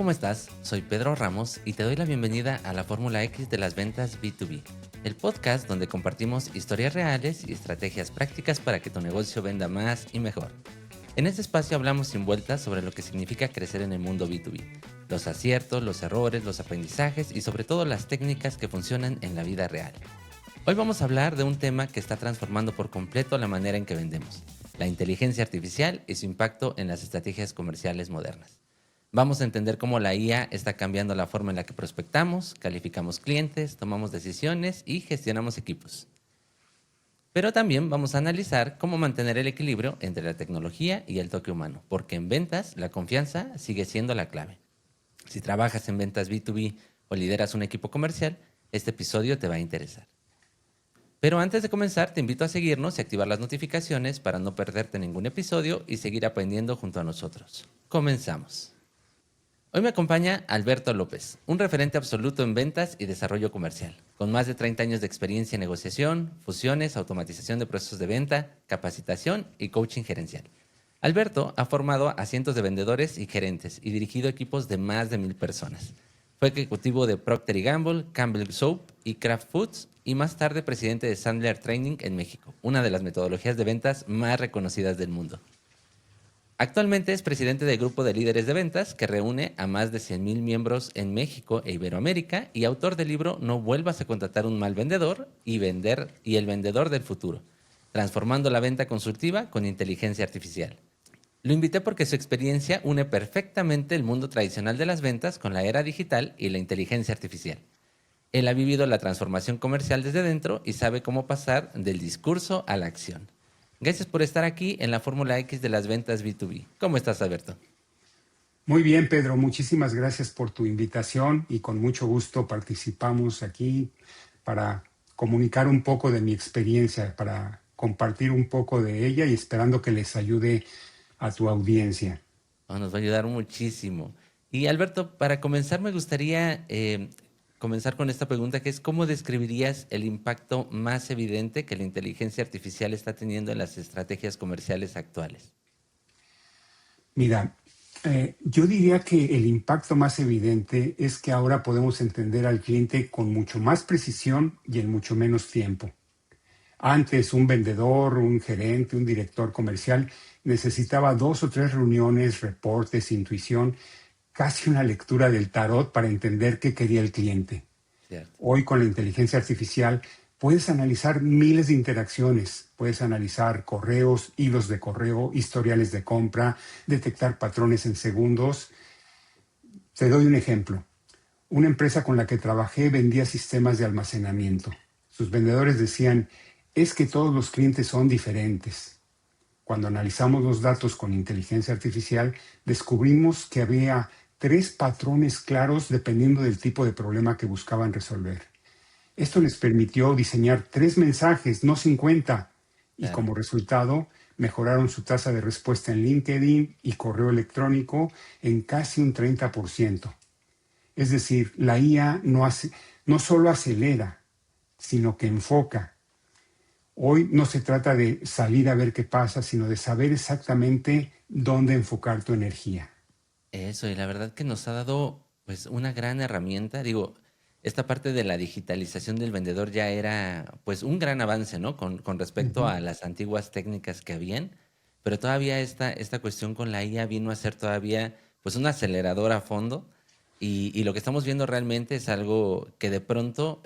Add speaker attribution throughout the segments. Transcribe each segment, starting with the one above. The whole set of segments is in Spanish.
Speaker 1: ¿cómo estás? Soy Pedro Ramos y te doy la bienvenida a la Fórmula X de las ventas B2B, el podcast donde compartimos historias reales y estrategias prácticas para que tu negocio venda más y mejor. En este espacio hablamos sin vueltas sobre lo que significa crecer en el mundo B2B, los aciertos, los errores, los aprendizajes y sobre todo las técnicas que funcionan en la vida real. Hoy vamos a hablar de un tema que está transformando por completo la manera en que vendemos, la inteligencia artificial y su impacto en las estrategias comerciales modernas. Vamos a entender cómo la IA está cambiando la forma en la que prospectamos, calificamos clientes, tomamos decisiones y gestionamos equipos. Pero también vamos a analizar cómo mantener el equilibrio entre la tecnología y el toque humano, porque en ventas la confianza sigue siendo la clave. Si trabajas en ventas B2B o lideras un equipo comercial, este episodio te va a interesar. Pero antes de comenzar, te invito a seguirnos y activar las notificaciones para no perderte ningún episodio y seguir aprendiendo junto a nosotros. Comenzamos. Hoy me acompaña Alberto López, un referente absoluto en ventas y desarrollo comercial, con más de 30 años de experiencia en negociación, fusiones, automatización de procesos de venta, capacitación y coaching gerencial. Alberto ha formado a cientos de vendedores y gerentes y dirigido equipos de más de 1,000 personas. Fue ejecutivo de Procter & Gamble, Campbell Soap y Kraft Foods y más tarde presidente de Sandler Training en México, una de las metodologías de ventas más reconocidas del mundo. Actualmente es presidente del grupo de líderes de ventas que reúne a más de 100,000 miembros en México e Iberoamérica y autor del libro No vuelvas a contratar un mal vendedor y el vendedor del futuro, transformando la venta consultiva con inteligencia artificial. Lo invité porque su experiencia une perfectamente el mundo tradicional de las ventas con la era digital y la inteligencia artificial. Él ha vivido la transformación comercial desde dentro y sabe cómo pasar del discurso a la acción. Gracias por estar aquí en la Fórmula X de las ventas B2B. ¿Cómo estás, Alberto?
Speaker 2: Muy bien, Pedro, muchísimas gracias por tu invitación y con mucho gusto participamos aquí para comunicar un poco de mi experiencia, para compartir un poco de ella y esperando que les ayude a tu audiencia.
Speaker 1: Nos va a ayudar muchísimo. Y Alberto, para comenzar me gustaría comenzar con esta pregunta que es ¿cómo describirías el impacto más evidente que la inteligencia artificial está teniendo en las estrategias comerciales actuales?
Speaker 2: Mira, yo diría que el impacto más evidente es que ahora podemos entender al cliente con mucho más precisión y en mucho menos tiempo. Antes, un vendedor, un gerente, un director comercial necesitaba 2 o 3 reuniones, reportes, intuición, casi una lectura del tarot para entender qué quería el cliente.
Speaker 1: Cierto.
Speaker 2: Hoy con la inteligencia artificial puedes analizar miles de interacciones, puedes analizar correos, hilos de correo, historiales de compra, detectar patrones en segundos. Te doy un ejemplo. Una empresa con la que trabajé vendía sistemas de almacenamiento. Sus vendedores decían, es que todos los clientes son diferentes. Cuando analizamos los datos con inteligencia artificial, descubrimos que había 3 patrones claros dependiendo del tipo de problema que buscaban resolver. Esto les permitió diseñar 3 mensajes, no 50, y
Speaker 1: Claro.
Speaker 2: como resultado mejoraron su tasa de respuesta en LinkedIn y correo electrónico en casi un 30%. Es decir, la IA no solo acelera, sino que enfoca. Hoy no se trata de salir a ver qué pasa, sino de saber exactamente dónde enfocar tu energía.
Speaker 1: Eso, y la verdad que nos ha dado pues una gran herramienta. Digo, esta parte de la digitalización del vendedor ya era pues un gran avance, ¿no? Con respecto
Speaker 2: Ujú.
Speaker 1: a las antiguas técnicas que habían, pero todavía esta cuestión con la IA vino a ser todavía pues un acelerador a fondo y lo que estamos viendo realmente es algo que de pronto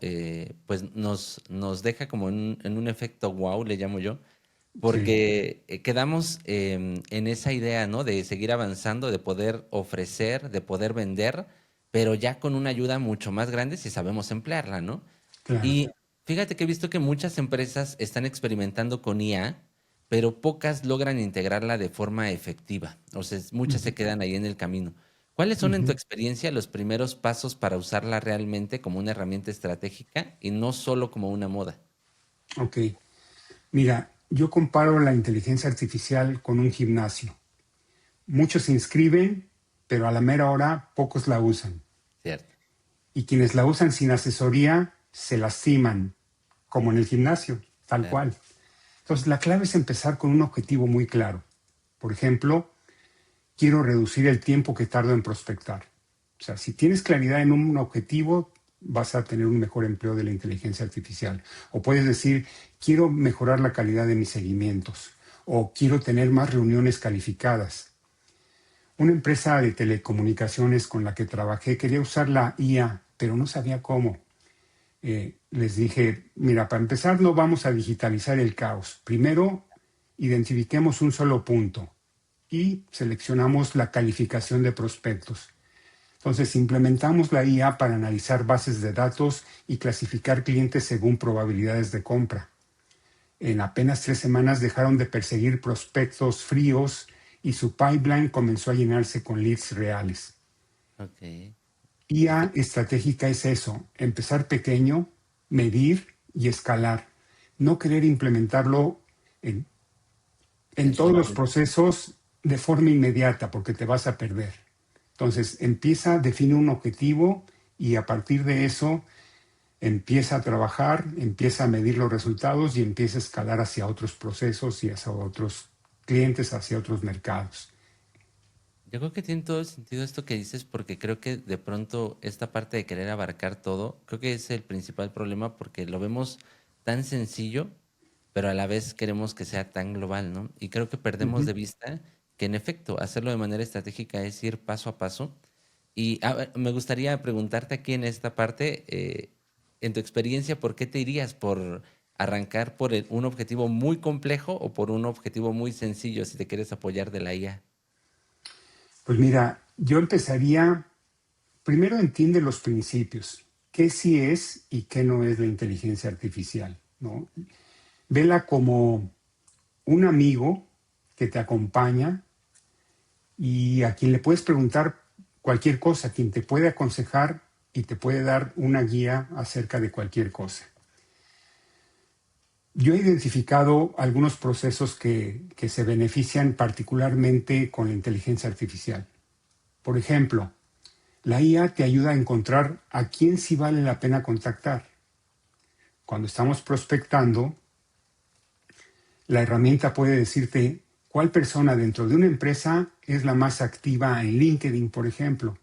Speaker 1: pues nos deja como en un efecto wow, le llamo yo,
Speaker 2: Sí,
Speaker 1: porque quedamos en esa idea, ¿no? De seguir avanzando, de poder ofrecer, de poder vender, pero ya con una ayuda mucho más grande si sabemos emplearla, ¿no?
Speaker 2: claro.
Speaker 1: Y fíjate que he visto que muchas empresas están experimentando con IA, pero pocas logran integrarla de forma efectiva. O sea, muchas se
Speaker 2: Ujú,
Speaker 1: quedan ahí en el camino. ¿Cuáles son, en tu
Speaker 2: ujú.
Speaker 1: experiencia, los primeros pasos para usarla realmente como una herramienta estratégica y no solo como una moda?
Speaker 2: Ok. Mira, yo comparo la inteligencia artificial con un gimnasio. Muchos se inscriben, pero a la mera hora pocos la usan.
Speaker 1: Cierto.
Speaker 2: Y quienes la usan sin asesoría se lastiman, como en el gimnasio, tal
Speaker 1: Claro.
Speaker 2: cual. Entonces, la clave es empezar con un objetivo muy claro. Por ejemplo, quiero reducir el tiempo que tardo en prospectar. O sea, si tienes claridad en un objetivo, vas a tener un mejor empleo de la inteligencia artificial. O puedes decir, quiero mejorar la calidad de mis seguimientos o quiero tener más reuniones calificadas. Una empresa de telecomunicaciones con la que trabajé quería usar la IA, pero no sabía cómo. Les dije, mira, para empezar no vamos a digitalizar el caos. Primero, identifiquemos un solo punto y seleccionamos la calificación de prospectos. Entonces, implementamos la IA para analizar bases de datos y clasificar clientes según probabilidades de compra. En apenas 3 semanas dejaron de perseguir prospectos fríos y su pipeline comenzó a llenarse con leads reales.
Speaker 1: Ok.
Speaker 2: IA estratégica es eso, empezar pequeño, medir y escalar. No querer implementarlo en todos los procesos de forma inmediata porque te vas a perder. Entonces, empieza, define un objetivo y a partir de eso empieza a trabajar, empieza a medir los resultados y empieza a escalar hacia otros procesos y hacia otros clientes, hacia otros mercados.
Speaker 1: Yo creo que tiene todo el sentido esto que dices porque creo que de pronto esta parte de querer abarcar todo, creo que es el principal problema porque lo vemos tan sencillo, pero a la vez queremos que sea tan global, ¿no? Y creo que perdemos
Speaker 2: Ujú.
Speaker 1: de vista que en efecto hacerlo de manera estratégica es ir paso a paso. Y me gustaría preguntarte aquí en esta parte, en tu experiencia, ¿por qué te irías por arrancar por un objetivo muy complejo o por un objetivo muy sencillo si te quieres apoyar de la IA?
Speaker 2: Pues mira, yo empezaría, primero entiende los principios, qué sí es y qué no es la inteligencia artificial, ¿no? Vela como un amigo que te acompaña y a quien le puedes preguntar cualquier cosa, quien te puede aconsejar y te puede dar una guía acerca de cualquier cosa. Yo he identificado algunos procesos que se benefician particularmente con la inteligencia artificial. Por ejemplo, la IA te ayuda a encontrar a quién sí vale la pena contactar. Cuando estamos prospectando, la herramienta puede decirte cuál persona dentro de una empresa es la más activa en LinkedIn, por ejemplo,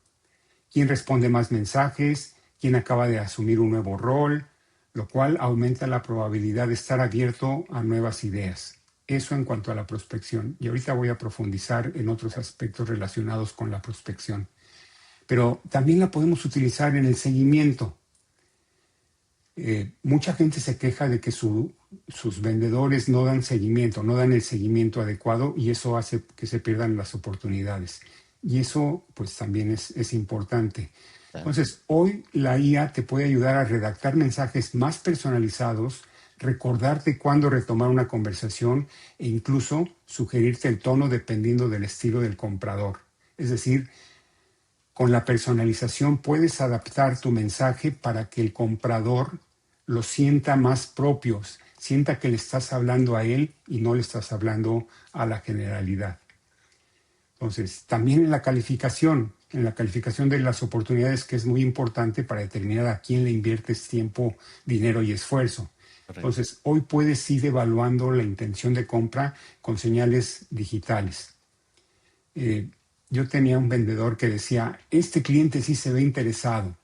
Speaker 2: quién responde más mensajes, quién acaba de asumir un nuevo rol, lo cual aumenta la probabilidad de estar abierto a nuevas ideas. Eso en cuanto a la prospección. Y ahorita voy a profundizar en otros aspectos relacionados con la prospección. Pero también la podemos utilizar en el seguimiento. Mucha gente se queja de que sus vendedores no dan seguimiento, no dan el seguimiento adecuado y eso hace que se pierdan las oportunidades. Y eso pues también es importante.
Speaker 1: Claro.
Speaker 2: Entonces, hoy la IA te puede ayudar a redactar mensajes más personalizados, recordarte cuándo retomar una conversación e incluso sugerirte el tono dependiendo del estilo del comprador. Es decir, con la personalización puedes adaptar tu mensaje para que el comprador lo sienta más propios, sienta que le estás hablando a él y no le estás hablando a la generalidad. Entonces, también en la calificación de las oportunidades, que es muy importante para determinar a quién le inviertes tiempo, dinero y esfuerzo.
Speaker 1: Correcto.
Speaker 2: Entonces, hoy puedes ir evaluando la intención de compra con señales digitales. Yo tenía un vendedor que decía, este cliente sí se ve interesado.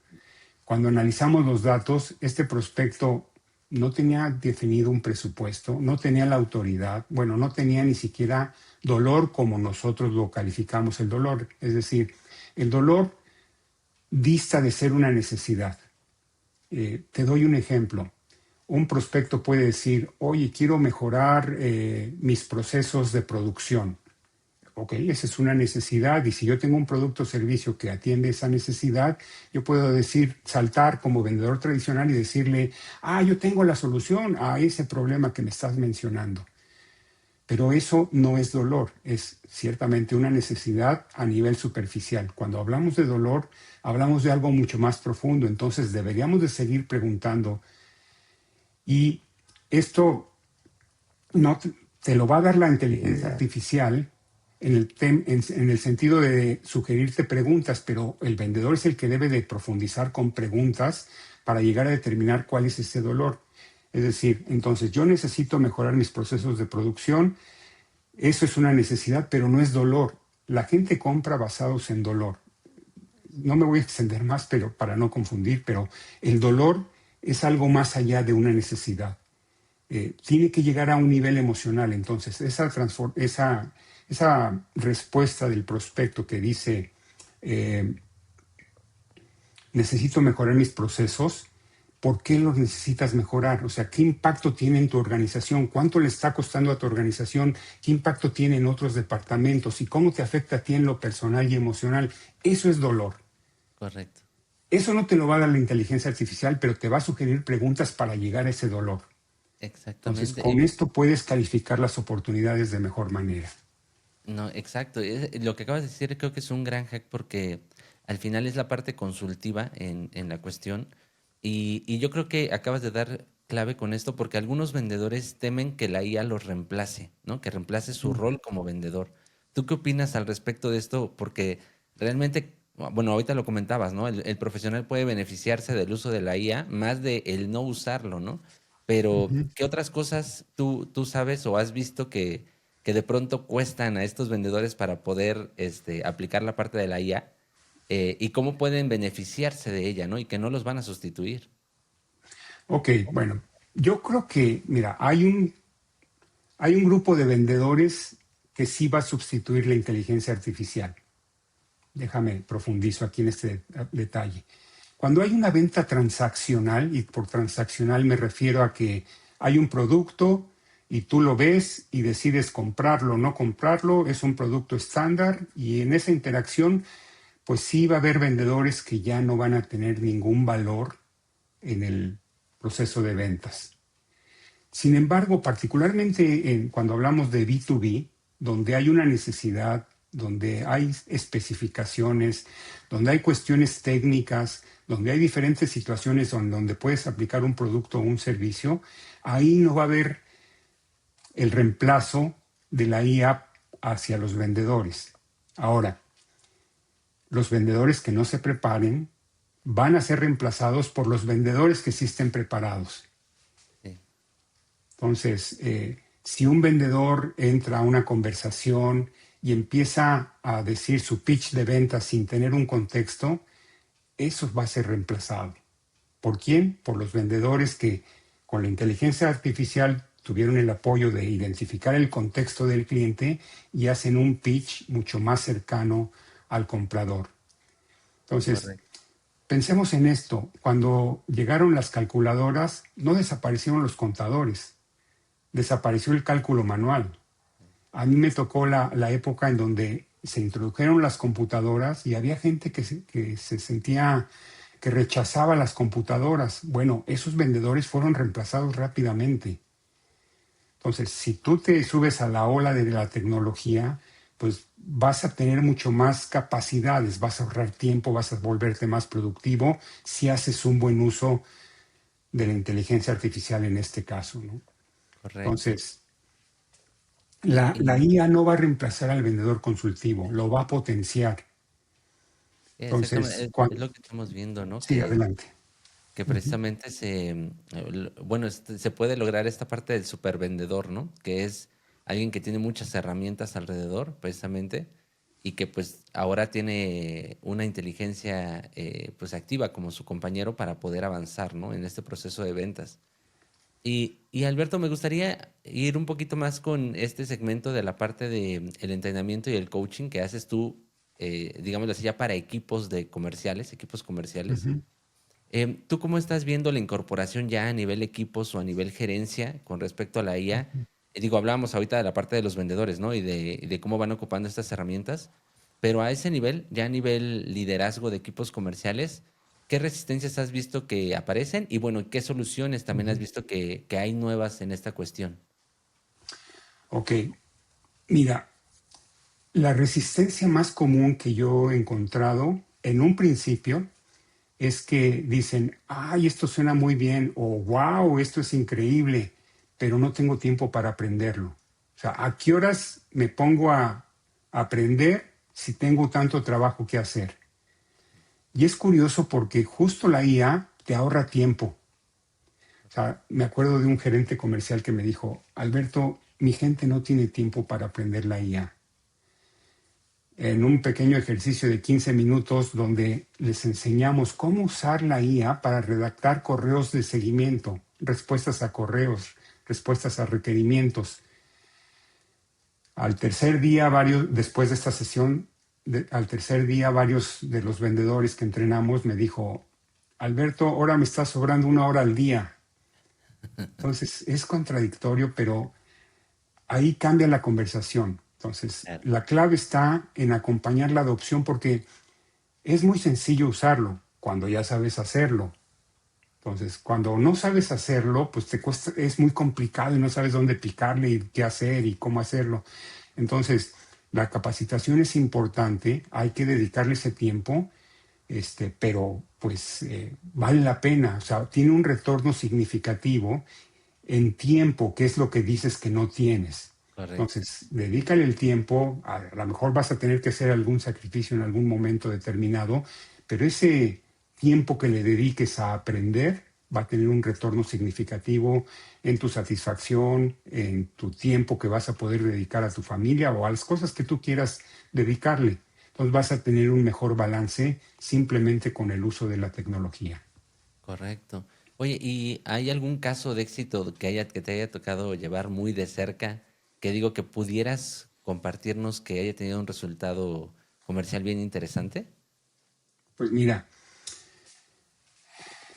Speaker 2: Cuando analizamos los datos, este prospecto no tenía definido un presupuesto, no tenía la autoridad, bueno, no tenía ni siquiera dolor como nosotros lo calificamos el dolor. Es decir, el dolor dista de ser una necesidad. Te doy un ejemplo. Un prospecto puede decir, oye, quiero mejorar mis procesos de producción. Ok, esa es una necesidad y si yo tengo un producto o servicio que atiende esa necesidad, yo puedo decir, saltar como vendedor tradicional y decirle, yo tengo la solución a ese problema que me estás mencionando. Pero eso no es dolor, es ciertamente una necesidad a nivel superficial. Cuando hablamos de dolor, hablamos de algo mucho más profundo, entonces deberíamos de seguir preguntando. Y esto no te lo va a dar la inteligencia artificial en el sentido de sugerirte preguntas, pero el vendedor es el que debe de profundizar con preguntas para llegar a determinar cuál es ese dolor. Es decir, entonces yo necesito mejorar mis procesos de producción, eso es una necesidad, pero no es dolor. La gente compra basados en dolor. no me voy a extender más, pero para no confundir, pero el dolor es algo más allá de una necesidad. Tiene que llegar a un nivel emocional. Entonces, esa respuesta del prospecto que dice, eh, necesito mejorar mis procesos, ¿por qué los necesitas mejorar? O sea, ¿qué impacto tiene en tu organización? ¿Cuánto le está costando a tu organización? ¿Qué impacto tiene en otros departamentos? ¿Y cómo te afecta a ti en lo personal y emocional? Eso es dolor.
Speaker 1: Correcto.
Speaker 2: Eso no te lo va a dar la inteligencia artificial, pero te va a sugerir preguntas para llegar a ese dolor. Entonces,
Speaker 1: Exactamente.
Speaker 2: con esto puedes calificar las oportunidades de mejor manera.
Speaker 1: No, exacto. Lo que acabas de decir creo que es un gran hack porque al final es la parte consultiva en la cuestión. Y yo creo que acabas de dar clave con esto porque algunos vendedores temen que la IA los reemplace, ¿no? Que reemplace su rol como vendedor. ¿Tú qué opinas al respecto de esto? Porque realmente, bueno, ahorita lo comentabas, ¿no? El profesional puede beneficiarse del uso de la IA más de el no usarlo, ¿no? Pero,
Speaker 2: Ujú.
Speaker 1: ¿qué otras cosas tú sabes o has visto que de pronto cuestan a estos vendedores para poder aplicar la parte de la IA y cómo pueden beneficiarse de ella, ¿no? Y que no los van a sustituir.
Speaker 2: Ok, bueno, yo creo que, mira, hay un grupo de vendedores que sí va a sustituir la inteligencia artificial. Déjame profundizo aquí en este detalle. Cuando hay una venta transaccional, y por transaccional me refiero a que hay un producto y tú lo ves y decides comprarlo o no comprarlo, es un producto estándar y en esa interacción, pues sí va a haber vendedores que ya no van a tener ningún valor en el proceso de ventas. Sin embargo, particularmente cuando hablamos de B2B, donde hay una necesidad, donde hay especificaciones, donde hay cuestiones técnicas, donde hay diferentes situaciones donde puedes aplicar un producto o un servicio, ahí no va a haber el reemplazo de la IA hacia los vendedores. Ahora, los vendedores que no se preparen van a ser reemplazados por los vendedores que sí estén preparados.
Speaker 1: Sí,
Speaker 2: Entonces, si un vendedor entra a una conversación y empieza a decir su pitch de venta sin tener un contexto, eso va a ser reemplazado. ¿Por quién? Por los vendedores que con la inteligencia artificial tuvieron el apoyo de identificar el contexto del cliente y hacen un pitch mucho más cercano al comprador. Entonces,
Speaker 1: correcto.
Speaker 2: pensemos en esto. Cuando llegaron las calculadoras, no desaparecieron los contadores, desapareció el cálculo manual. A mí me tocó la época en donde se introdujeron las computadoras y había gente que se sentía que rechazaba las computadoras. Bueno, esos vendedores fueron reemplazados rápidamente. Entonces, si tú te subes a la ola de la tecnología, pues vas a tener mucho más capacidades, vas a ahorrar tiempo, vas a volverte más productivo si haces un buen uso de la inteligencia artificial en este caso, ¿no?
Speaker 1: Correcto.
Speaker 2: Entonces, la
Speaker 1: Y
Speaker 2: IA no va a reemplazar al vendedor consultivo, lo va a potenciar.
Speaker 1: exactamente,
Speaker 2: Entonces,
Speaker 1: es lo que estamos viendo, ¿no?
Speaker 2: sí, adelante.
Speaker 1: Que
Speaker 2: Ujú.
Speaker 1: precisamente bueno, se puede lograr esta parte del supervendedor, ¿no? Que es alguien que tiene muchas herramientas alrededor, precisamente, y que pues ahora tiene una inteligencia pues activa como su compañero para poder avanzar, ¿no? En este proceso de ventas. Y Alberto, me gustaría ir un poquito más con este segmento de la parte de el entrenamiento y el coaching que haces tú, digámoslo así, ya para equipos de comerciales, equipos comerciales.
Speaker 2: Ujú.
Speaker 1: ¿Tú cómo estás viendo la incorporación ya a nivel equipos o a nivel gerencia con respecto a la IA? Digo, hablábamos ahorita de la parte de los vendedores, ¿no? Y de cómo van ocupando estas herramientas, pero a ese nivel, ya a nivel liderazgo de equipos comerciales, ¿qué resistencias has visto que aparecen? Y bueno, ¿qué soluciones también has
Speaker 2: Ujú.
Speaker 1: visto que hay nuevas en esta cuestión?
Speaker 2: Ok, mira, la resistencia más común que yo he encontrado en un principio es que dicen, ay, esto suena muy bien, o wow, esto es increíble, pero no tengo tiempo para aprenderlo. O sea, ¿a qué horas me pongo a aprender si tengo tanto trabajo que hacer? Y es curioso porque justo la IA te ahorra tiempo. O sea, me acuerdo de un gerente comercial que me dijo, Alberto, mi gente no tiene tiempo para aprender la IA. en un pequeño ejercicio de 15 minutos donde les enseñamos cómo usar la IA para redactar correos de seguimiento, respuestas a correos, respuestas a requerimientos. Al tercer día, después de esta sesión, al tercer día, varios de los vendedores que entrenamos me dijo, Alberto, ahora me está sobrando 1 hora al día. Entonces, es contradictorio, pero ahí cambia la conversación. Entonces,
Speaker 1: Claro.
Speaker 2: la clave está en acompañar la adopción porque es muy sencillo usarlo cuando ya sabes hacerlo. Entonces, cuando no sabes hacerlo, pues te cuesta, es muy complicado y no sabes dónde picarle y qué hacer y cómo hacerlo. Entonces, la capacitación es importante, hay que dedicarle ese tiempo, pero pues vale la pena, o sea, tiene un retorno significativo en tiempo, que es lo que dices que no tienes.
Speaker 1: Correcto.
Speaker 2: Entonces, dedícale el tiempo, a lo mejor vas a tener que hacer algún sacrificio en algún momento determinado, pero ese tiempo que le dediques a aprender va a tener un retorno significativo en tu satisfacción, en tu tiempo que vas a poder dedicar a tu familia o a las cosas que tú quieras dedicarle. Entonces vas a tener un mejor balance simplemente con el uso de la tecnología.
Speaker 1: Correcto. Oye, ¿y hay algún caso de éxito que te haya tocado llevar muy de cerca, que digo que pudieras compartirnos que haya tenido un resultado comercial bien interesante?
Speaker 2: Pues mira,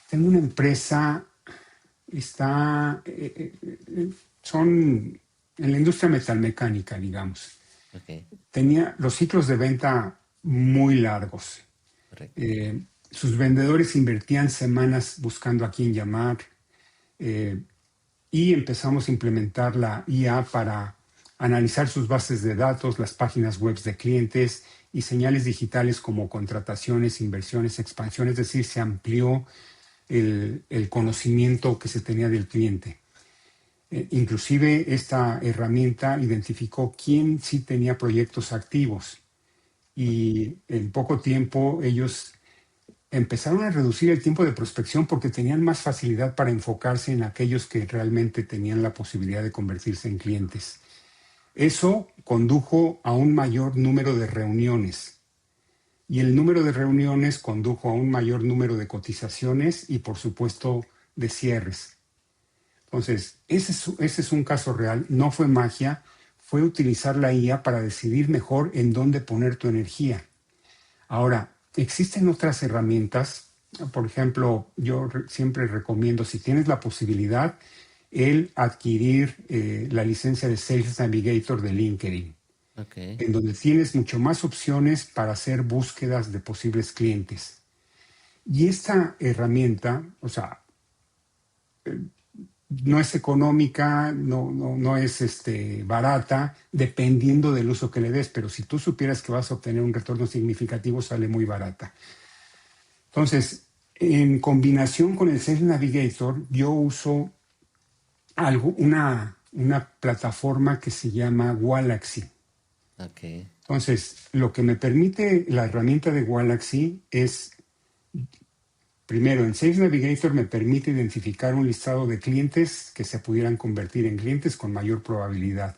Speaker 2: tengo una empresa, está, son en la industria metalmecánica, digamos.
Speaker 1: Ok,
Speaker 2: Tenía los ciclos de venta muy largos.
Speaker 1: correcto.
Speaker 2: Sus vendedores invertían semanas buscando a quién llamar eh, y empezamos a implementar la IA para analizar sus bases de datos, las páginas web de clientes y señales digitales como contrataciones, inversiones, expansión, es decir, se amplió el conocimiento que se tenía del cliente. Inclusive esta herramienta identificó quién sí tenía proyectos activos y en poco tiempo ellos empezaron a reducir el tiempo de prospección porque tenían más facilidad para enfocarse en aquellos que realmente tenían la posibilidad de convertirse en clientes. Eso condujo a un mayor número de reuniones y el número de reuniones condujo a un mayor número de cotizaciones y por supuesto de cierres. Entonces, ese es un caso real, no fue magia, fue utilizar la IA para decidir mejor en dónde poner tu energía. Ahora, existen otras herramientas, por ejemplo, siempre recomiendo, si tienes la posibilidad, el adquirir la licencia de Sales Navigator de LinkedIn,
Speaker 1: Ok,
Speaker 2: en donde tienes mucho más opciones para hacer búsquedas de posibles clientes. Y esta herramienta, o sea, no es económica, no es barata, dependiendo del uso que le des, pero si tú supieras que vas a obtener un retorno significativo, sale muy barata. Entonces, en combinación con el Sales Navigator, yo uso una plataforma que se llama Wallaxy.
Speaker 1: ok,
Speaker 2: Entonces, lo que me permite la herramienta de Wallaxy es, primero, en Sales Navigator me permite identificar un listado de clientes que se pudieran convertir en clientes con mayor probabilidad.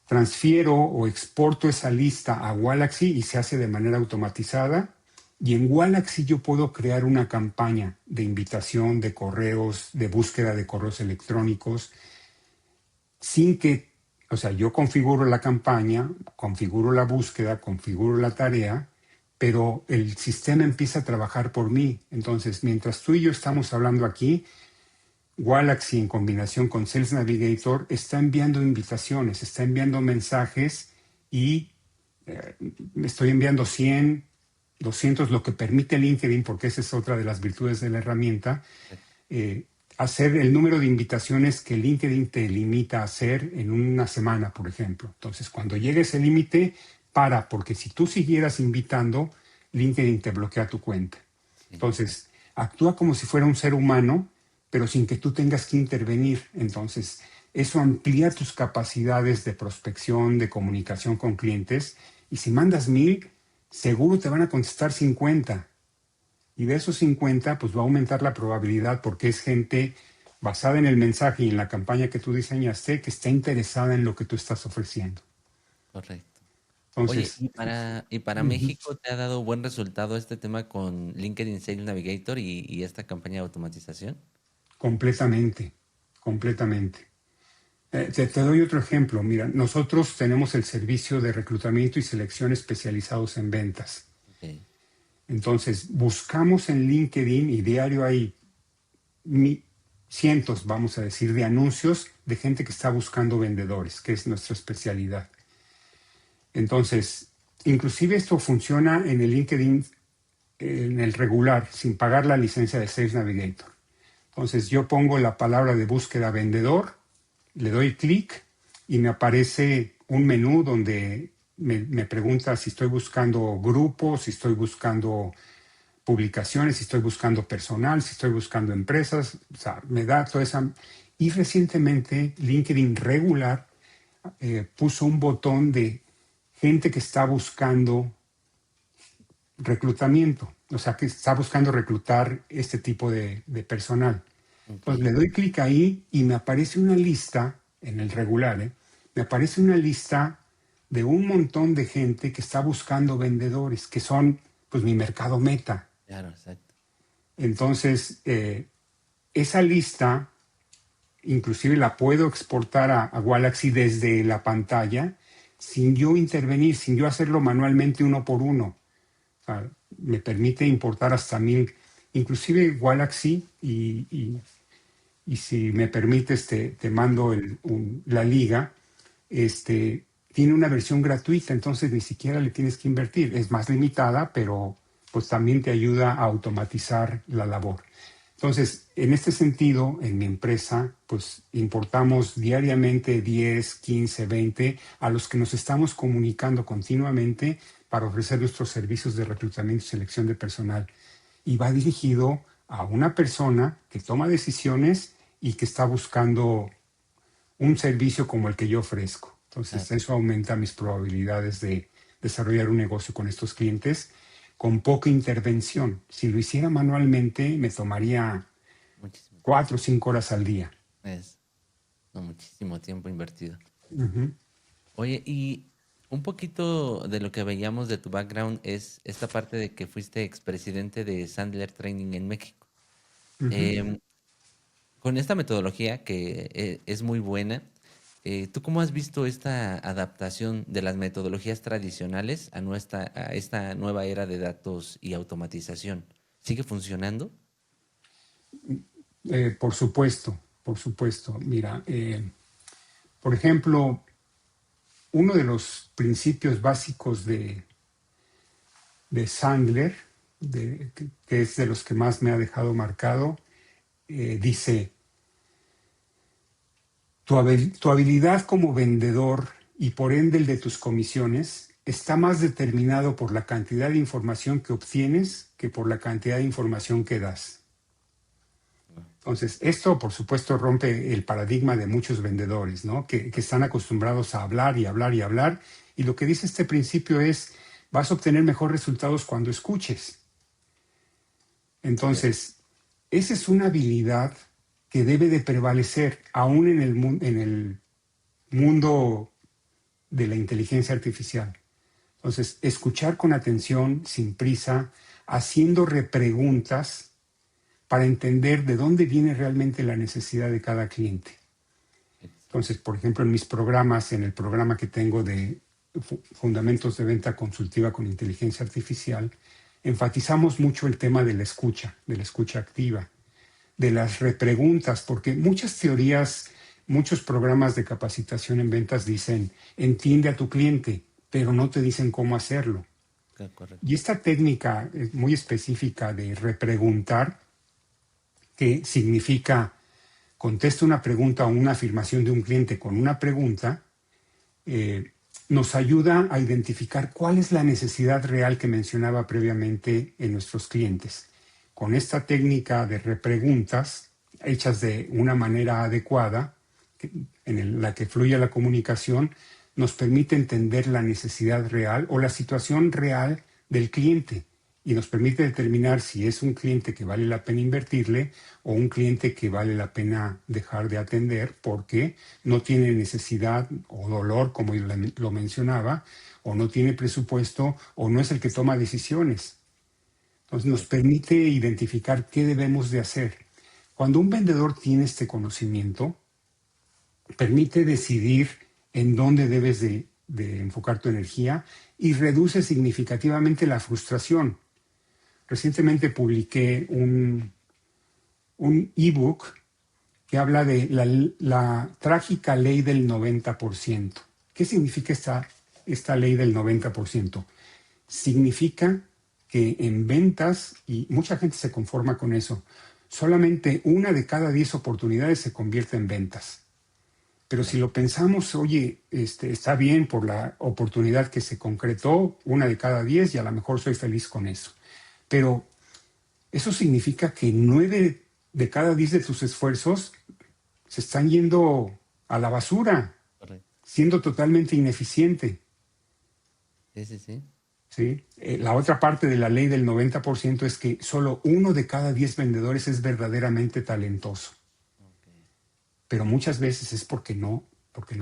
Speaker 2: Transfiero o exporto esa lista a Wallaxy y se hace de manera automatizada. Y en Wallaxy yo puedo crear una campaña de invitación, de correos, de búsqueda de correos electrónicos, sin que, o sea, yo configuro la campaña, configuro la búsqueda, configuro la tarea, pero el sistema empieza a trabajar por mí. Entonces, mientras tú y yo estamos hablando aquí, Wallaxy en combinación con Sales Navigator está enviando invitaciones, está enviando mensajes y me estoy enviando 100, 200, lo que permite LinkedIn, porque esa es otra de las virtudes de la herramienta, eh, hacer el número de invitaciones que LinkedIn te limita a hacer en una semana, por ejemplo. Entonces, cuando llegue ese límite, para, porque si tú siguieras invitando, LinkedIn te bloquea tu cuenta.
Speaker 1: sí,
Speaker 2: Entonces, actúa como si fuera un ser humano, pero sin que tú tengas que intervenir. Entonces, eso amplía tus capacidades de prospección, de comunicación con clientes. Y si mandas 1000, seguro te van a contestar 50. Y de esos 50, pues va a aumentar la probabilidad porque es gente basada en el mensaje y en la campaña que tú diseñaste que está interesada en lo que tú estás ofreciendo.
Speaker 1: correcto. Oye,
Speaker 2: Entonces,
Speaker 1: y para
Speaker 2: ujú,
Speaker 1: México te ha dado buen resultado este tema con LinkedIn Sales Navigator y esta campaña de automatización.
Speaker 2: completamente, completamente. Te doy otro ejemplo. Mira, nosotros tenemos el servicio de reclutamiento y selección especializados en ventas.
Speaker 1: Ok,
Speaker 2: Entonces, buscamos en LinkedIn y diario hay mi- cientos, vamos a decir, de anuncios de gente que está buscando vendedores, que es nuestra especialidad. Entonces, inclusive esto funciona en el LinkedIn, en el regular, sin pagar la licencia de Sales Navigator. Entonces, yo pongo la palabra de búsqueda vendedor, le doy clic y me aparece un menú donde me pregunta si estoy buscando grupos, si estoy buscando publicaciones, si estoy buscando personal, si estoy buscando empresas, o sea, me da toda esa... Y recientemente LinkedIn regular puso un botón de gente que está buscando reclutamiento, o sea, que está buscando reclutar este tipo de personal.
Speaker 1: ok,
Speaker 2: Entonces le doy clic ahí y me aparece una lista, en el regular, me aparece una lista de un montón de gente que está buscando vendedores, que son pues mi mercado meta.
Speaker 1: claro, exacto.
Speaker 2: Entonces, esa lista, inclusive la puedo exportar a Galaxy desde la pantalla sin yo intervenir, sin yo hacerlo manualmente uno por uno. O sea, me permite importar hasta 1000, inclusive Galaxy, y si me permites, te mando la liga, tiene una versión gratuita, entonces ni siquiera le tienes que invertir. Es más limitada, pero pues también te ayuda a automatizar la labor. Entonces, en este sentido, en mi empresa, pues importamos diariamente 10, 15, 20 a los que nos estamos comunicando continuamente para ofrecer nuestros servicios de reclutamiento y selección de personal. Y va dirigido a una persona que toma decisiones y que está buscando un servicio como el que yo ofrezco. Entonces,
Speaker 1: Claro,
Speaker 2: eso aumenta mis probabilidades de desarrollar un negocio con estos clientes con poca intervención. Si lo hiciera manualmente, me tomaría
Speaker 1: muchísimo tiempo.
Speaker 2: 4 o 5 horas al día.
Speaker 1: Es no, muchísimo tiempo invertido.
Speaker 2: Ujú,
Speaker 1: Oye, y un poquito de lo que veíamos de tu background es esta parte de que fuiste expresidente de Sandler Training en México.
Speaker 2: ujú.
Speaker 1: Em, con esta metodología que es muy buena, ¿tú cómo has visto esta adaptación de las metodologías tradicionales a esta nueva era de datos y automatización? ¿Sigue funcionando?
Speaker 2: Por supuesto, por supuesto. Mira, por ejemplo, uno de los principios básicos de Sandler, que es de los que más me ha dejado marcado, dice, tu habilidad como vendedor y por ende el de tus comisiones está más determinado por la cantidad de información que obtienes que por la cantidad de información que das. Entonces, esto por supuesto rompe el paradigma de muchos vendedores, ¿no? Que están acostumbrados a hablar y hablar y hablar. Y lo que dice este principio es, vas a obtener mejores resultados cuando escuches.
Speaker 1: Correcto.
Speaker 2: Entonces, esa es una habilidad que debe de prevalecer aún en el mundo de la inteligencia artificial. Entonces, escuchar con atención, sin prisa, haciendo repreguntas para entender de dónde viene realmente la necesidad de cada cliente. Entonces, por ejemplo, en mis programas, en el programa que tengo de Fundamentos de Venta Consultiva con Inteligencia Artificial, enfatizamos mucho el tema de la escucha activa, de las repreguntas, porque muchas teorías, muchos programas de capacitación en ventas dicen, entiende a tu cliente, pero no te dicen cómo hacerlo.
Speaker 1: Correcto.
Speaker 2: Y esta técnica es muy específica de repreguntar, que significa contesta una pregunta o una afirmación de un cliente con una pregunta, eh, nos ayuda a identificar cuál es la necesidad real que mencionaba previamente en nuestros clientes. Con esta técnica de repreguntas, hechas de una manera adecuada, la que fluye la comunicación, nos permite entender la necesidad real o la situación real del cliente y nos permite determinar si es un cliente que vale la pena invertirle o un cliente que vale la pena dejar de atender porque no tiene necesidad o dolor, como yo lo mencionaba, o no tiene presupuesto o no es el que toma decisiones. Entonces nos permite identificar qué debemos de hacer. Cuando un vendedor tiene este conocimiento, permite decidir en dónde debes de enfocar tu energía y reduce significativamente la frustración. Recientemente publiqué un ebook que habla de la trágica ley del 90%. ¿Qué significa esta ley del 90%? Significa que en ventas, y mucha gente se conforma con eso, solamente 1 de cada 10 oportunidades se convierte en ventas. Pero si lo pensamos, oye, está bien por la oportunidad que se concretó, 1 de cada 10, y a lo mejor soy feliz con eso. Pero eso significa que 9 de cada 10 de tus esfuerzos se están yendo a la basura,
Speaker 1: Correcto.
Speaker 2: siendo totalmente ineficiente.
Speaker 1: Sí, sí, sí.
Speaker 2: ¿Sí? La otra parte de la ley del 90% es que solo 1 de cada 10 vendedores es verdaderamente talentoso.
Speaker 1: Okay.
Speaker 2: Pero muchas veces es porque no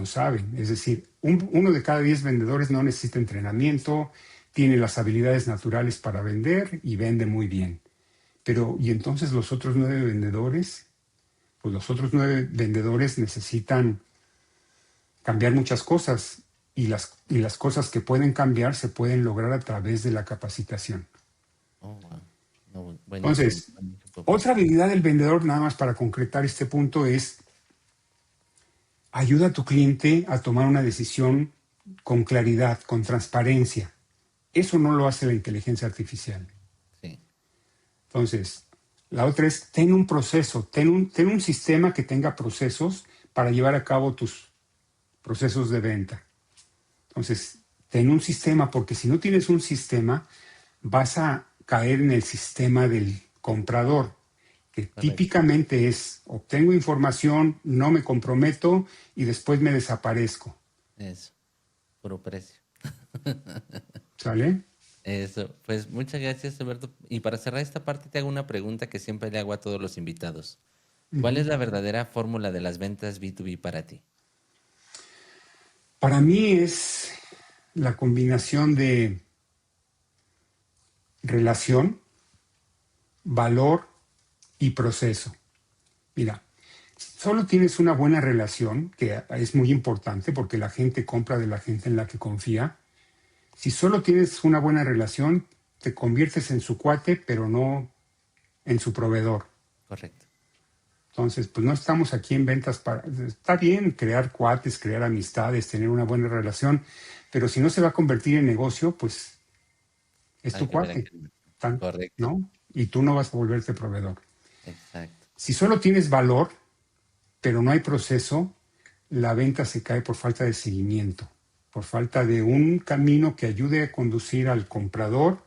Speaker 2: saben. Es decir, 1 de cada 10 vendedores no necesita entrenamiento, tiene las habilidades naturales para vender y vende muy bien. Pero, ¿y entonces los otros 9 vendedores? Pues los otros 9 vendedores necesitan cambiar muchas cosas y las cosas que pueden cambiar se pueden lograr a través de la capacitación.
Speaker 1: Oh, wow. No, buenísimo.
Speaker 2: Entonces,
Speaker 1: Buenísimo,
Speaker 2: otra
Speaker 1: profe.
Speaker 2: habilidad del vendedor, nada más para concretar este punto, es ayuda a tu cliente a tomar una decisión con claridad, con transparencia. Eso no lo hace la inteligencia artificial.
Speaker 1: Sí,
Speaker 2: Entonces, la otra es, ten un proceso, ten un sistema que tenga procesos para llevar a cabo tus procesos de venta. Entonces, ten un sistema, porque si no tienes un sistema, vas a caer en el sistema del comprador, que
Speaker 1: correcto.
Speaker 2: típicamente es, obtengo información, no me comprometo y después me desaparezco.
Speaker 1: Eso, puro precio.
Speaker 2: ¿Sale?
Speaker 1: Eso, pues muchas gracias, Alberto. Y para cerrar esta parte, te hago una pregunta que siempre le hago a todos los invitados. ¿Cuál es
Speaker 2: Ujú.
Speaker 1: la verdadera fórmula de las ventas B2B para ti?
Speaker 2: Para mí es la combinación de relación, valor y proceso. Mira, solo tienes una buena relación, que es muy importante porque la gente compra de la gente en la que confía. Si solo tienes una buena relación, te conviertes en su cuate, pero no en su proveedor.
Speaker 1: Correcto.
Speaker 2: Entonces, pues no estamos aquí en ventas para... Está bien crear cuates, crear amistades, tener una buena relación, pero si no se va a convertir en negocio, pues es
Speaker 1: Hay
Speaker 2: tu
Speaker 1: que ver a
Speaker 2: cuate,
Speaker 1: qué. Correcto.
Speaker 2: ¿no? Y tú no vas a volverte proveedor.
Speaker 1: Exacto.
Speaker 2: Si solo tienes valor, pero no hay proceso, la venta se cae por falta de seguimiento, por falta de un camino que ayude a conducir al comprador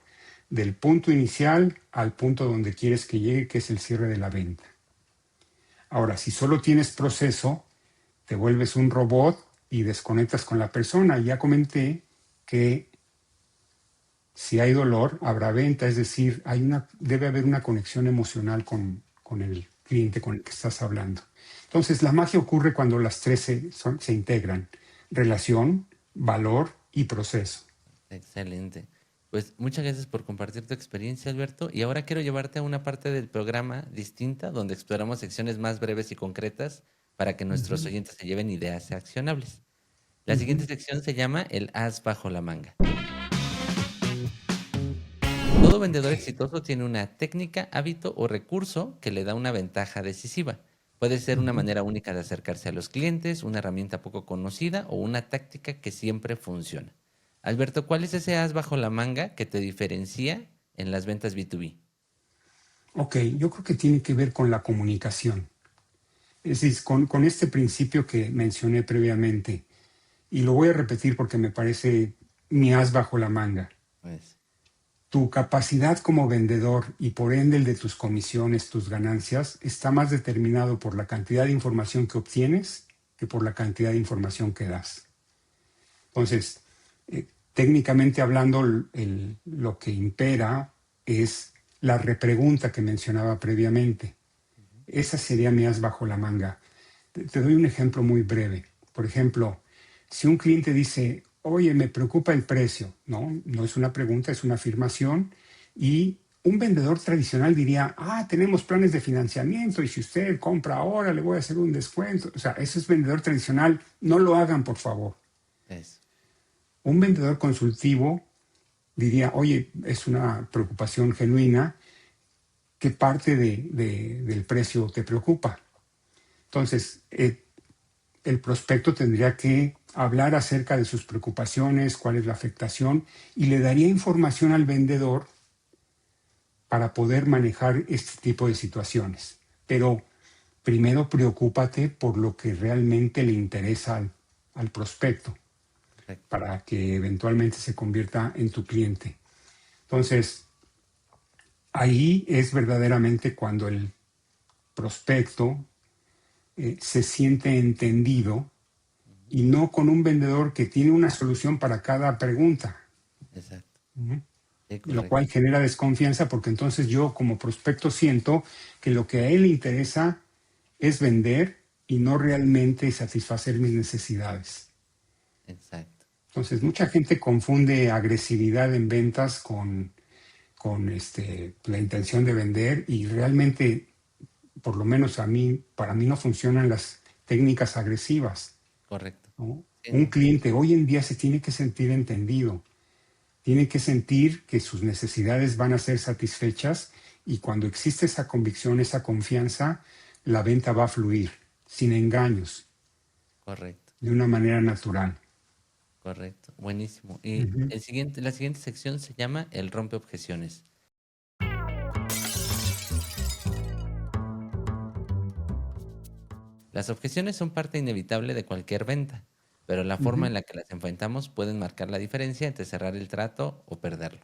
Speaker 2: del punto inicial al punto donde quieres que llegue, que es el cierre de la venta. Ahora, si solo tienes proceso, te vuelves un robot y desconectas con la persona. Ya comenté que si hay dolor, habrá venta, es decir, debe haber una conexión emocional con el cliente con el que estás hablando. Entonces, la magia ocurre cuando las tres se integran: relación, valor y proceso.
Speaker 1: Excelente. Pues muchas gracias por compartir tu experiencia, Alberto. Y ahora quiero llevarte a una parte del programa distinta, donde exploramos secciones más breves y concretas para que nuestros
Speaker 2: Ujú,
Speaker 1: oyentes se lleven ideas accionables. La siguiente
Speaker 2: ujú.
Speaker 1: sección se llama el as bajo la manga. Todo
Speaker 2: Ok,
Speaker 1: vendedor exitoso tiene una técnica, hábito o recurso que le da una ventaja decisiva. Puede ser una
Speaker 2: ujú.
Speaker 1: manera única de acercarse a los clientes, una herramienta poco conocida o una táctica que siempre funciona. Alberto, ¿cuál es ese as bajo la manga que te diferencia en las ventas B2B?
Speaker 2: Ok, yo creo que tiene que ver con la comunicación. Es decir, con este principio que mencioné previamente, y lo voy a repetir porque me parece mi as bajo la manga.
Speaker 1: Pues,
Speaker 2: Tu capacidad como vendedor y por ende el de tus comisiones, tus ganancias, está más determinado por la cantidad de información que obtienes que por la cantidad de información que das. Entonces, técnicamente hablando, lo que impera es la repregunta que mencionaba previamente. Esa sería mi as bajo la manga. Te doy un ejemplo muy breve. Por ejemplo, si un cliente dice, oye, me preocupa el precio, no es una pregunta, es una afirmación, y un vendedor tradicional diría, tenemos planes de financiamiento y si usted compra ahora le voy a hacer un descuento. O sea, eso es vendedor tradicional, no lo hagan, por favor.
Speaker 1: Eso.
Speaker 2: Un vendedor consultivo diría, oye, es una preocupación genuina, ¿qué parte del precio te preocupa? Entonces, el prospecto tendría que hablar acerca de sus preocupaciones, cuál es la afectación, y le daría información al vendedor para poder manejar este tipo de situaciones. Pero primero preocúpate por lo que realmente le interesa al prospecto,
Speaker 1: Correcto.
Speaker 2: para que eventualmente se convierta en tu cliente. Entonces, ahí es verdaderamente cuando el prospecto se siente entendido y no con un vendedor que tiene una solución para cada pregunta.
Speaker 1: Exacto.
Speaker 2: ¿Mm?
Speaker 1: Sí,
Speaker 2: Lo
Speaker 1: correcto.
Speaker 2: cual genera desconfianza porque entonces yo como prospecto siento que lo que a él le interesa es vender y no realmente satisfacer mis necesidades.
Speaker 1: Exacto.
Speaker 2: Entonces mucha gente confunde agresividad en ventas con la intención de vender y realmente, por lo menos para mí no funcionan las técnicas agresivas,
Speaker 1: Correcto.
Speaker 2: ¿no?
Speaker 1: Sí,
Speaker 2: Un
Speaker 1: no.
Speaker 2: cliente hoy en día se tiene que sentir entendido, tiene que sentir que sus necesidades van a ser satisfechas y cuando existe esa convicción, esa confianza, la venta va a fluir sin engaños,
Speaker 1: Correcto.
Speaker 2: de una manera natural.
Speaker 1: Correcto. Buenísimo. Y
Speaker 2: Ujú,
Speaker 1: la siguiente sección se llama el rompe objeciones. Las objeciones son parte inevitable de cualquier venta, pero la forma
Speaker 2: ujú,
Speaker 1: en la que las enfrentamos pueden marcar la diferencia entre cerrar el trato o perderlo.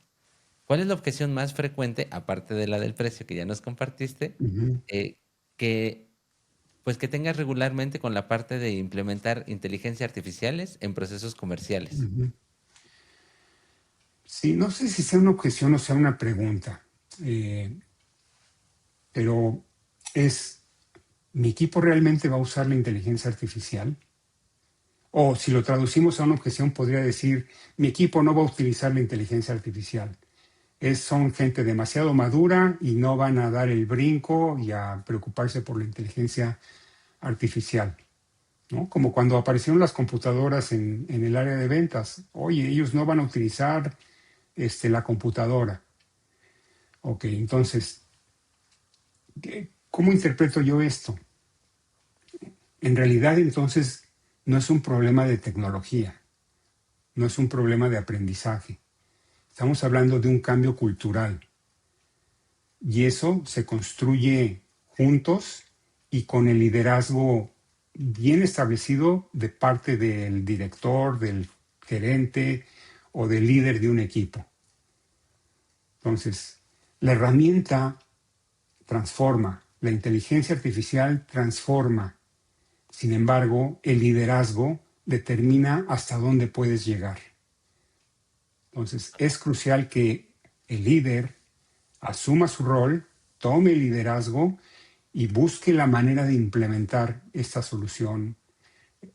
Speaker 1: ¿Cuál es la objeción más frecuente, aparte de la del precio que ya nos compartiste,
Speaker 2: ujú,
Speaker 1: que pues que tengas regularmente con la parte de implementar inteligencia artificiales en procesos comerciales?
Speaker 2: ujú. Sí, no sé si sea una objeción o sea una pregunta, eh, pero es, ¿mi equipo realmente va a usar la inteligencia artificial? O si lo traducimos a una objeción, podría decir, mi equipo no va a utilizar la inteligencia artificial. Son gente demasiado madura y no van a dar el brinco y a preocuparse por la inteligencia artificial, ¿no? Como cuando aparecieron las computadoras en el área de ventas. Oye, ellos no van a utilizar la computadora. Ok, entonces, ¿cómo interpreto yo esto? En realidad, entonces, no es un problema de tecnología, no es un problema de aprendizaje. Estamos hablando de un cambio cultural y eso se construye juntos y con el liderazgo bien establecido de parte del director, del gerente o del líder de un equipo. Entonces, la herramienta transforma, la inteligencia artificial transforma. Sin embargo, el liderazgo determina hasta dónde puedes llegar. Entonces, es crucial que el líder asuma su rol, tome el liderazgo y busque la manera de implementar esta solución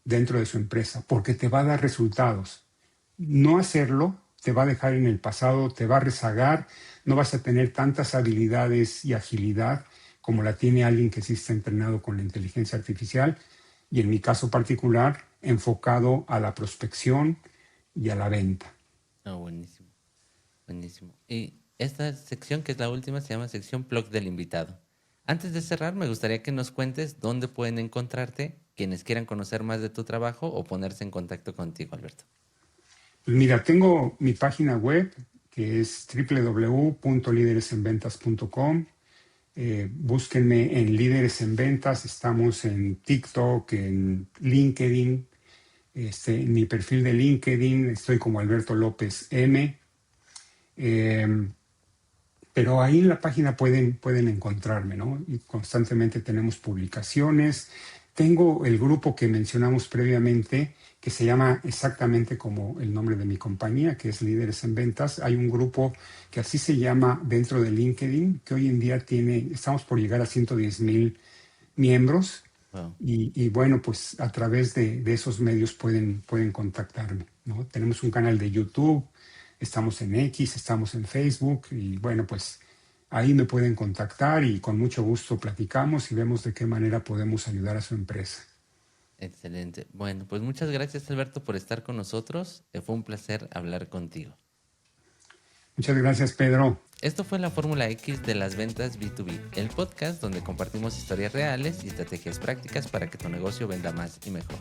Speaker 2: dentro de su empresa, porque te va a dar resultados. No hacerlo te va a dejar en el pasado, te va a rezagar, no vas a tener tantas habilidades y agilidad como la tiene alguien que sí está entrenado con la inteligencia artificial y en mi caso particular enfocado a la prospección y a la venta.
Speaker 1: Ah, buenísimo, buenísimo. Y esta sección, que es la última, se llama sección Blog del invitado. Antes de cerrar, me gustaría que nos cuentes dónde pueden encontrarte quienes quieran conocer más de tu trabajo o ponerse en contacto contigo, Alberto.
Speaker 2: Pues mira, tengo mi página web que es www.lideresenventas.com. Búsquenme en Líderes en Ventas, estamos en TikTok, en LinkedIn, en mi perfil de LinkedIn estoy como Alberto López M. Eh, pero ahí en la página pueden encontrarme, ¿no? Y constantemente tenemos publicaciones, Tengo el grupo que mencionamos previamente, que se llama exactamente como el nombre de mi compañía, que es Líderes en Ventas. Hay un grupo que así se llama dentro de LinkedIn, que hoy en día estamos por llegar a 110,000 miembros.
Speaker 1: Wow.
Speaker 2: Y bueno, pues a través de esos medios pueden contactarme, ¿no? Tenemos un canal de YouTube, estamos en X, estamos en Facebook y bueno, pues ahí me pueden contactar y con mucho gusto platicamos y vemos de qué manera podemos ayudar a su empresa.
Speaker 1: Excelente. Bueno, pues muchas gracias, Alberto, por estar con nosotros. Fue un placer hablar contigo.
Speaker 2: Muchas gracias, Pedro.
Speaker 1: Esto fue la Fórmula X de las ventas B2B, el podcast donde compartimos historias reales y estrategias prácticas para que tu negocio venda más y mejor.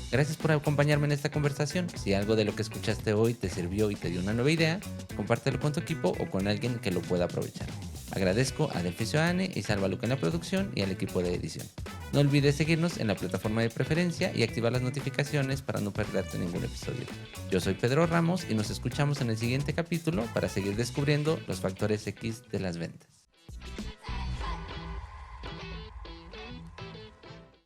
Speaker 1: Gracias por acompañarme en esta conversación. Si algo de lo que escuchaste hoy te sirvió y te dio una nueva idea, compártelo con tu equipo o con alguien que lo pueda aprovechar. Agradezco a Delfisio Ane y Salva Luca en la producción y al equipo de edición. No olvides seguirnos en la plataforma de preferencia y activar las notificaciones para no perderte ningún episodio. Yo soy Pedro Ramos y nos escuchamos en el siguiente capítulo para seguir descubriendo los factores X de las ventas.